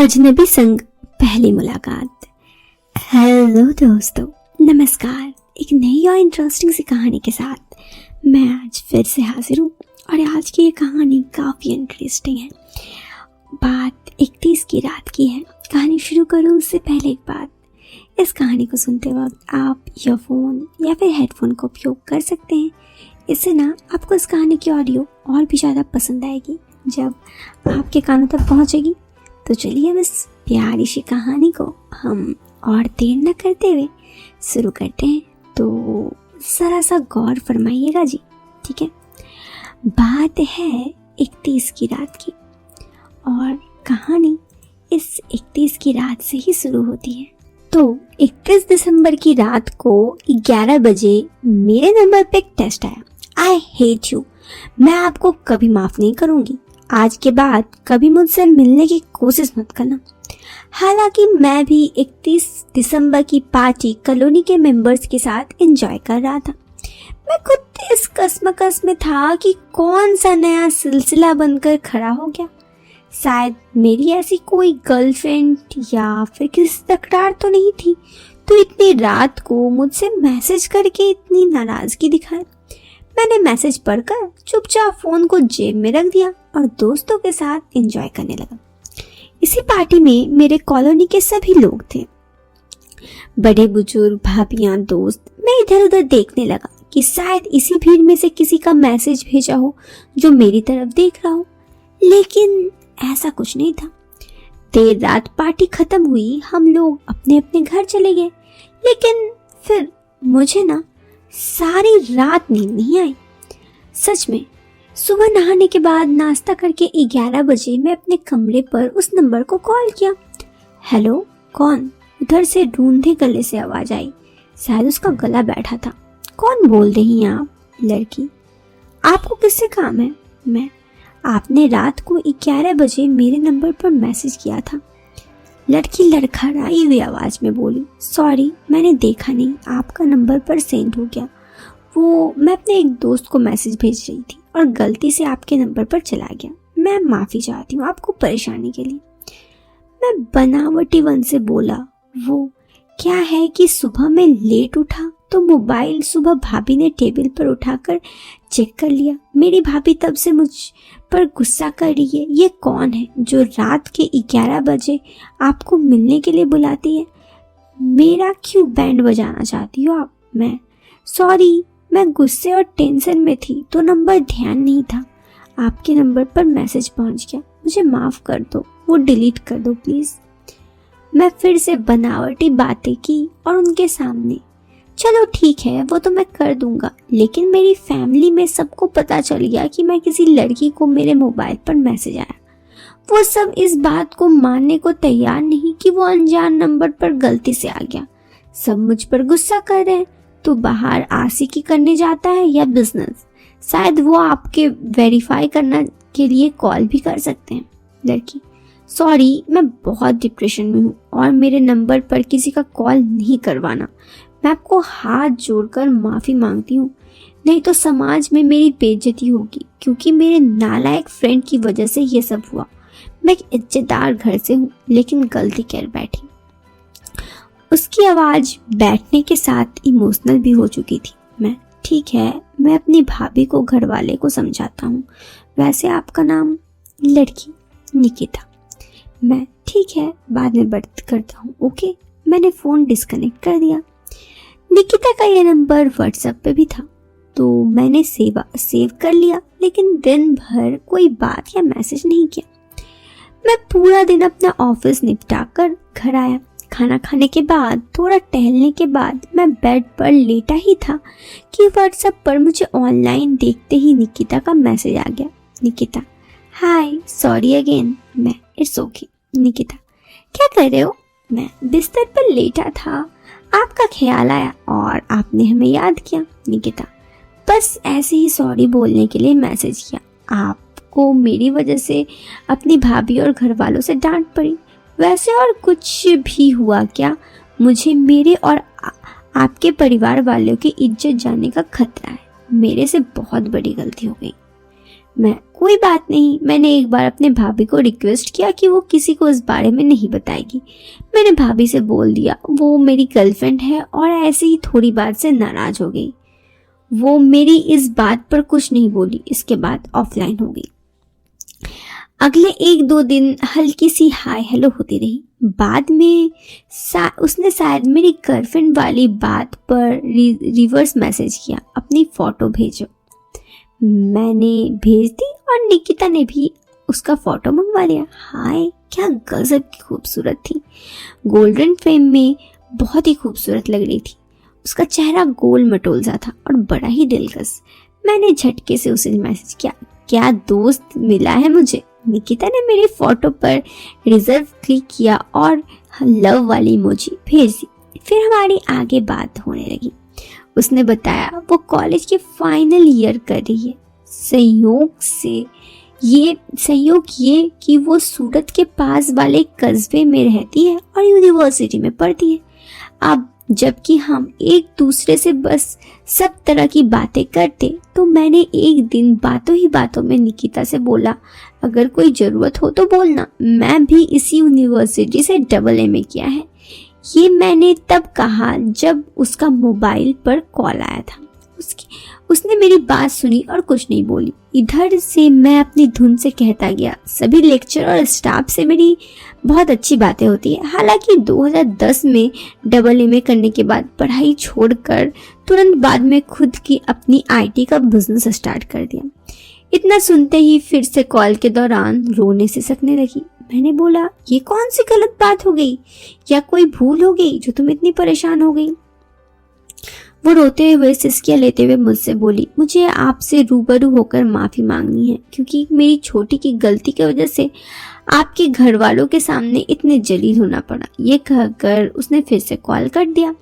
अजनबी संग पहली मुलाकात। हेलो दोस्तों, नमस्कार। एक नई और इंटरेस्टिंग सी कहानी के साथ मैं आज फिर से हाजिर हूँ और आज की ये कहानी काफ़ी इंटरेस्टिंग है। बात 31 की रात की है। कहानी शुरू करूँ उससे पहले एक बात, इस कहानी को सुनते वक्त आप ईयरफोन या फिर हेडफोन का उपयोग कर सकते हैं। इससे ना आपको इस कहानी की ऑडियो और भी ज़्यादा पसंद आएगी जब आपके कानों तक पहुँचेगी। तो चलिए अब इस प्यारी सी कहानी को हम और देर न करते हुए शुरू करते हैं। तो ज़रा सा गौर फरमाइएगा जी, ठीक है। बात है 31 की रात की और कहानी इस 31 की रात से ही शुरू होती है। तो 31 दिसंबर की रात को 11 बजे मेरे नंबर पे एक टेस्ट आया। आई हेट यू, मैं आपको कभी माफ़ नहीं करूँगी। आज के बाद कभी मुझसे मिलने की कोशिश मत करना। हालांकि मैं भी 31 दिसंबर की पार्टी कॉलोनी के मेंबर्स के साथ एंजॉय कर रहा था। मैं खुद इस कश्मकश में था कि कौन सा नया सिलसिला बनकर खड़ा हो गया। शायद मेरी ऐसी कोई गर्लफ्रेंड या फिर किसी तकरार तो नहीं थी, तो इतनी रात को मुझसे मैसेज करके इतनी नाराज़गी दिखाए। मैंने मैसेज पढ़कर चुपचाप फ़ोन को जेब में रख दिया और दोस्तों के साथ एंजॉय करने लगा। इसी पार्टी में मेरे कॉलोनी के सभी लोग थे, बड़े बुजुर्ग, भाभियां, दोस्त। मैं इधर उधर देखने लगा कि शायद इसी भीड़ में से किसी का मैसेज भेजा हो जो मेरी तरफ देख रहा हो, लेकिन ऐसा कुछ नहीं था। देर रात पार्टी खत्म हुई, हम लोग अपने अपने घर चले गए, लेकिन फिर मुझे ना सारी रात नींद नहीं आई। सच में सुबह नहाने के बाद नाश्ता करके 11 बजे मैं अपने कमरे पर उस नंबर को कॉल किया। हेलो, कौन? उधर से ढूंढे गले से आवाज आई। शायद उसका गला बैठा था। कौन बोल रही हैं आप? लड़की। आपको किससे काम है? मैं। आपने रात को 11 बजे मेरे नंबर पर मैसेज किया था। लड़की लड़खड़ाई हुई आवाज में बोली, सॉरी, मैंने देखा नहीं, आपका नंबर पर सेंड हो गया। वो मैं अपने एक दोस्त को मैसेज भेज रही थी और गलती से आपके नंबर पर चला गया। मैं माफ़ी चाहती हूँ आपको परेशानी के लिए। मैं बनावटी वन से बोला। वो क्या है कि सुबह मैं लेट उठा तो मोबाइल सुबह भाभी ने टेबल पर उठाकर चेक कर लिया। मेरी भाभी तब से मुझ पर गुस्सा कर रही है। ये कौन है जो रात के 11 बजे आपको मिलने के लिए बुलाती है? मेरा क्यों बैंड बजाना चाहती हो आप? मैं। सॉरी, मैं गुस्से और टेंशन में थी तो नंबर ध्यान नहीं था। आपके नंबर पर मैसेज पहुंच गया, मुझे माफ़ कर दो, वो डिलीट कर दो प्लीज़। मैं फिर से बनावटी बातें की और उनके सामने, चलो ठीक है, वो तो मैं कर दूंगा, लेकिन मेरी फैमिली में सबको पता चल गया कि मैं किसी लड़की को मेरे मोबाइल पर मैसेज आया। वो सब इस बात को मानने को तैयार नहीं कि वो अनजान नंबर पर गलती से आ गया। सब मुझ पर गुस्सा कर रहे हैं। तो बाहर आशिकी करने जाता है या बिजनेस? शायद वो आपके वेरीफाई करने के लिए कॉल भी कर सकते हैं। लड़की। सॉरी, मैं बहुत डिप्रेशन में हूँ और मेरे नंबर पर किसी का कॉल नहीं करवाना। मैं आपको हाथ जोड़कर माफ़ी मांगती हूँ, नहीं तो समाज में मेरी बेइज्जती होगी, क्योंकि मेरे नालायक फ्रेंड की वजह से ये सब हुआ। मैं एक इज्जतदार घर से हूँ, लेकिन गलती कर बैठी। उसकी आवाज़ बैठने के साथ इमोशनल भी हो चुकी थी। मैं। ठीक है, मैं अपनी भाभी को घर वाले को समझाता हूँ। वैसे आपका नाम? लड़की। निकिता। मैं। ठीक है, बाद में बात करता हूँ, ओके। मैंने फ़ोन डिस्कनेक्ट कर दिया। निकिता का ये नंबर व्हाट्सएप पे भी था, तो मैंने सेव कर लिया, लेकिन दिन भर कोई बात या मैसेज नहीं किया। मैं पूरा दिन अपना ऑफिस निपटा कर घर आया। खाना खाने के बाद, थोड़ा टहलने के बाद मैं बेड पर लेटा ही था कि व्हाट्सएप पर मुझे ऑनलाइन देखते ही निकिता का मैसेज आ गया। निकिता। Hi, sorry again. मैं। It's okay. निकिता। क्या कर रहे हो? मैं। बिस्तर पर लेटा था, आपका ख्याल आया और आपने हमें याद किया। निकिता। बस ऐसे ही सॉरी बोलने के लिए मैसेज किया। आपको मेरी वजह से अपनी भाभी और घर वालों से डांट पड़ी। वैसे और कुछ भी हुआ क्या? मुझे मेरे और आपके परिवार वालों की इज्जत जाने का खतरा है। मेरे से बहुत बड़ी गलती हो गई। मैं। कोई बात नहीं, मैंने एक बार अपने भाभी को रिक्वेस्ट किया कि वो किसी को इस बारे में नहीं बताएगी। मैंने भाभी से बोल दिया वो मेरी गर्लफ्रेंड है और ऐसे ही थोड़ी बात से नाराज हो गई। वो मेरी इस बात पर कुछ नहीं बोली। इसके बाद ऑफलाइन हो गई। अगले 1-2 दिन हल्की सी हाय हेलो होती रही। बाद में उसने शायद मेरी गर्लफ्रेंड वाली बात पर रिवर्स मैसेज किया, अपनी फोटो भेजो। मैंने भेज दी और निकिता ने भी उसका फोटो मंगवा लिया। हाय क्या गजब की खूबसूरत थी, गोल्डन फ्रेम में बहुत ही खूबसूरत लग रही थी। उसका चेहरा गोल मटोल सा था और बड़ा ही दिलकश। मैंने झटके से उसे मैसेज किया, क्या दोस्त मिला है मुझे। निकिता ने मेरी फोटो पर रिजर्व क्लिक किया और लव वाली इमोजी भेज दी। फिर हमारी आगे बात होने लगी। उसने बताया वो कॉलेज के फाइनल ईयर कर रही है। संयोग ये कि वो सूरत के पास वाले कस्बे में रहती है और यूनिवर्सिटी में पढ़ती है। अब जबकि हम एक दूसरे से बस सब तरह की बातें करते, तो मैंने एक दिन बातों ही बातों में निकिता से बोला, अगर कोई ज़रूरत हो तो बोलना, मैं भी इसी यूनिवर्सिटी से AA किया है। ये मैंने तब कहा जब उसका मोबाइल पर कॉल आया था। उसने मेरी बात सुनी और कुछ नहीं बोली। इधर से मैं अपनी धुन से कहता गया। सभी लेक्चर और स्टाफ से मेरी बहुत अच्छी बातें होती है। हालांकि 2010 में AA करने के बाद पढ़ाई छोड़कर तुरंत बाद में खुद की अपनी IT का बिजनेस स्टार्ट कर दिया। इतना सुनते ही फिर से कॉल के दौरान रोने से सकने लगी। मैंने बोला, ये कौन सी गलत बात हो गई या कोई भूल हो गई जो तुम इतनी परेशान हो गई। वो रोते हुए सिसकियां लेते हुए मुझसे बोली, मुझे आपसे रूबरू होकर माफी मांगनी है, क्योंकि मेरी छोटी की गलती की वजह से आपके घर वालों के सामने इतने जलील होना पड़ा। ये कहकर उसने फिर से कॉल कर दिया।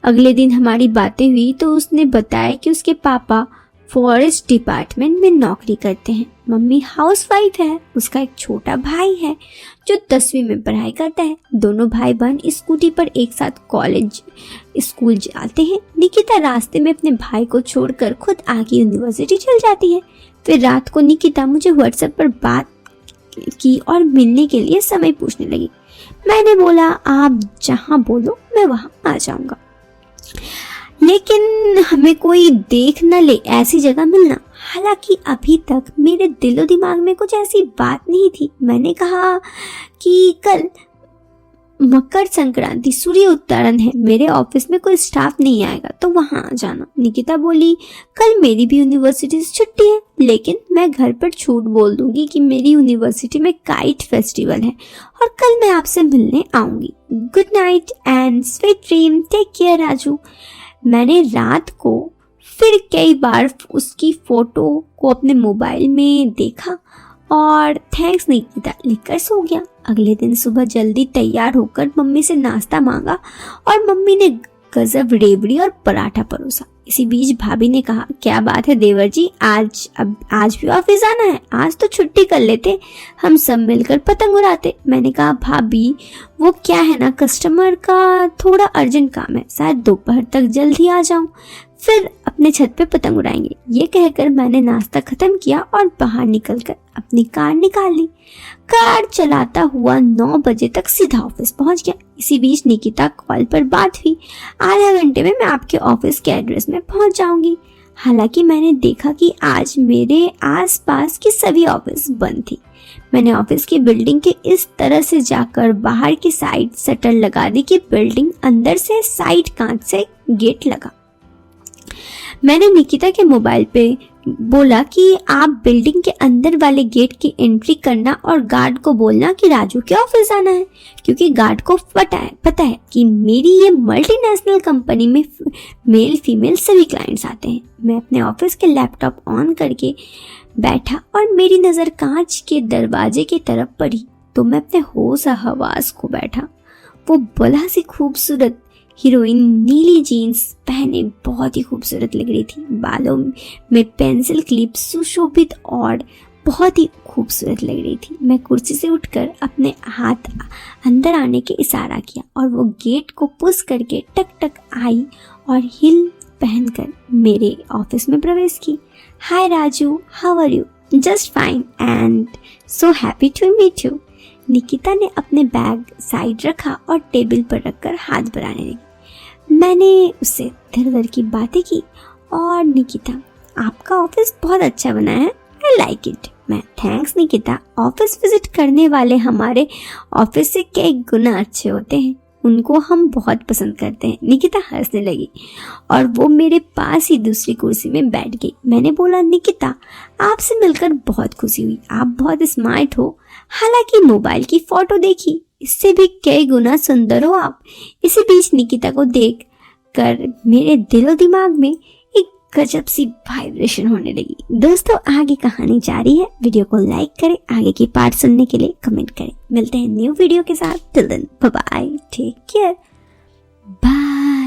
अगले दिन हमारी बातें हुई तो उसने बताया कि उसके पापा फॉरेस्ट डिपार्टमेंट में नौकरी करते हैं, मम्मी हाउसवाइफ है, उसका एक छोटा भाई है जो 10वीं में पढ़ाई करता है। दोनों भाई बहन स्कूटी पर एक साथ स्कूल जाते हैं। निकिता रास्ते में अपने भाई को छोड़कर खुद आगे यूनिवर्सिटी चल जाती है। फिर रात को निकिता मुझे व्हाट्सएप पर बात की और मिलने के लिए समय पूछने लगी। मैंने बोला, आप जहाँ बोलो मैं वहाँ आ जाऊंगा, लेकिन हमें कोई देख न ले ऐसी जगह मिलना। हालांकि अभी तक मेरे दिलो दिमाग में कुछ ऐसी बात नहीं थी। मैंने कहा कि कल मकर संक्रांति सूर्य उत्तरायण है, मेरे ऑफिस में कोई स्टाफ नहीं आएगा तो वहां आ जाना। निकिता बोली, कल मेरी भी यूनिवर्सिटी से छुट्टी है, लेकिन मैं घर पर झूठ बोल दूंगी कि मेरी यूनिवर्सिटी में काइट फेस्टिवल है और कल मैं आपसे मिलने आऊंगी। Good night and sweet dream, take care Raju. मैंने रात को फिर कई बार उसकी फोटो को अपने मोबाइल में देखा और थैंक्स निकिता लिखकर सो गया। अगले दिन सुबह जल्दी तैयार होकर मम्मी से नाश्ता मांगा और मम्मी ने गजब रेवड़ी और पराठा परोसा। इसी बीच भाभी ने कहा, क्या बात है देवर जी, आज भी ऑफिस आना है? आज तो छुट्टी कर लेते, हम सब मिलकर पतंग उड़ाते। मैंने कहा, भाभी वो क्या है ना, कस्टमर का थोड़ा अर्जेंट काम है, शायद दोपहर तक जल्दी आ जाऊं, फिर अपने छत पे पतंग उड़ाएंगे। ये कहकर मैंने नाश्ता खत्म किया और बाहर निकलकर अपनी कार निकाल ली। कार चलाता हुआ 9 बजे तक सीधा ऑफिस पहुंच गया। इसी बीच निकिता कॉल पर बात हुई, आधा घंटे में मैं आपके ऑफिस के एड्रेस में पहुंच जाऊंगी। हालांकि मैंने देखा कि आज मेरे आसपास की सभी ऑफिस बंद थी। मैंने ऑफिस की बिल्डिंग के इस तरह से जाकर बाहर की साइड शटर लगा दी कि बिल्डिंग अंदर से साइड कांच से गेट लगा। मैंने निकिता के मोबाइल पे बोला कि आप बिल्डिंग के अंदर वाले गेट की एंट्री करना और गार्ड को बोलना कि राजू के ऑफिस आना है, क्योंकि गार्ड को पता है कि मेरी ये मल्टीनेशनल कंपनी में मेल फीमेल सभी क्लाइंट्स आते हैं। मैं अपने ऑफिस के लैपटॉप ऑन करके बैठा और मेरी नज़र कांच के दरवाजे की तरफ पड़ी तो मैं अपने होश हवास को बैठा। वो बड़ा सी खूबसूरत हीरोइन नीली जीन्स पहने बहुत ही खूबसूरत लग रही थी। बालों में पेंसिल क्लिप सुशोभित और बहुत ही खूबसूरत लग रही थी। मैं कुर्सी से उठकर अपने हाथ अंदर आने के इशारा किया और वो गेट को पुश करके टक टक आई और हिल पहनकर मेरे ऑफिस में प्रवेश की। Hi Raju, how are you? Just fine and so happy to meet you. Nikita ने अपने बैग साइड रखा और टेबल पर रखकर हाथ बढ़ाने लगी। मैंने उससे इधर उधर की बातें की और निकिता, आपका ऑफिस बहुत अच्छा बना है, आई लाइक इट। मैं, थैंक्स निकिता, ऑफिस विजिट करने वाले हमारे ऑफिस से कई गुना अच्छे होते हैं, उनको हम बहुत पसंद करते हैं। निकिता हंसने लगी और वो मेरे पास ही दूसरी कुर्सी में बैठ गई। मैंने बोला, निकिता आपसे मिलकर बहुत खुशी हुई, आप बहुत स्मार्ट हो। हालांकि मोबाइल की फोटो देखी, इससे भी कई गुना सुंदर हो आप। इसी बीच निकिता को देख कर मेरे दिलो दिमाग में एक गजब सी वाइब्रेशन होने लगी। दोस्तों आगे कहानी जारी है, वीडियो को लाइक करें, आगे की पार्ट सुनने के लिए कमेंट करें। मिलते हैं न्यू वीडियो के साथ, till then bye bye, take care, bye.